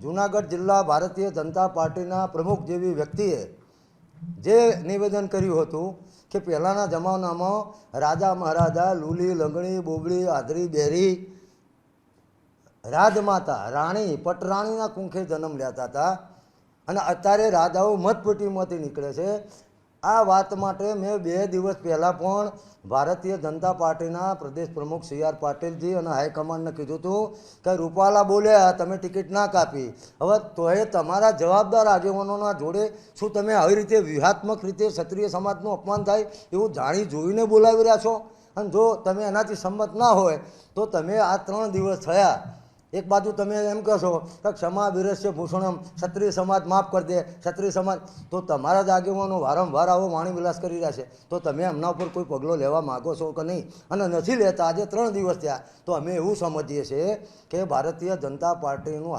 જૂનાગઢ જિલ્લા ભારતીય જનતા પાર્ટીના પ્રમુખ જેવી વ્યક્તિએ જે નિવેદન કર્યું હતું કે પહેલાંના જમાનામાં રાજા મહારાજા લૂલી લંગણી બોબડી આધરી બેરી રાજમાતા રાણી પટરાણીના કુંખે જન્મ લેતા હતા અને અત્યારે રાજાઓ મતપેટીમાંથી નીકળે છે। આ વાત માટે મેં 2 દિવસ પહેલાં પણ ભારતીય જનતા પાર્ટીના પ્રદેશ પ્રમુખ સી.આર. પાટીલજી અને હાઈકમાન્ડને કીધું હતું કે રૂપાલા બોલ્યા તમે ટિકિટ ના કાપી, હવે તોય તમારા જવાબદાર આગેવાનોના જોડે શું તમે આવી રીતે વ્યૂહાત્મક રીતે ક્ષત્રિય સમાજનું અપમાન થાય એવું જાણી જોઈને બોલાવી રહ્યા છો? અને જો તમે એનાથી સંમત ના હોય તો તમે આ 3 દિવસ થયા, એક બાજુ તમે એમ કહો છો કે ક્ષમા વિરસ્ય ભૂષણમ, ક્ષત્રિય સમાજ માફ કરી દે, ક્ષત્રિય સમાજ, તો તમારા જ આગેવાનો વારંવાર આવો વાણી વિલાસ કરી રહ્યા છે, તો તમે એમના ઉપર કોઈ પગલો લેવા માગો છો કે નહીં? અને નથી લેતા, આજે 3 દિવસ થયા, તો અમે એવું સમજીએ છીએ કે ભારતીય જનતા પાર્ટીનું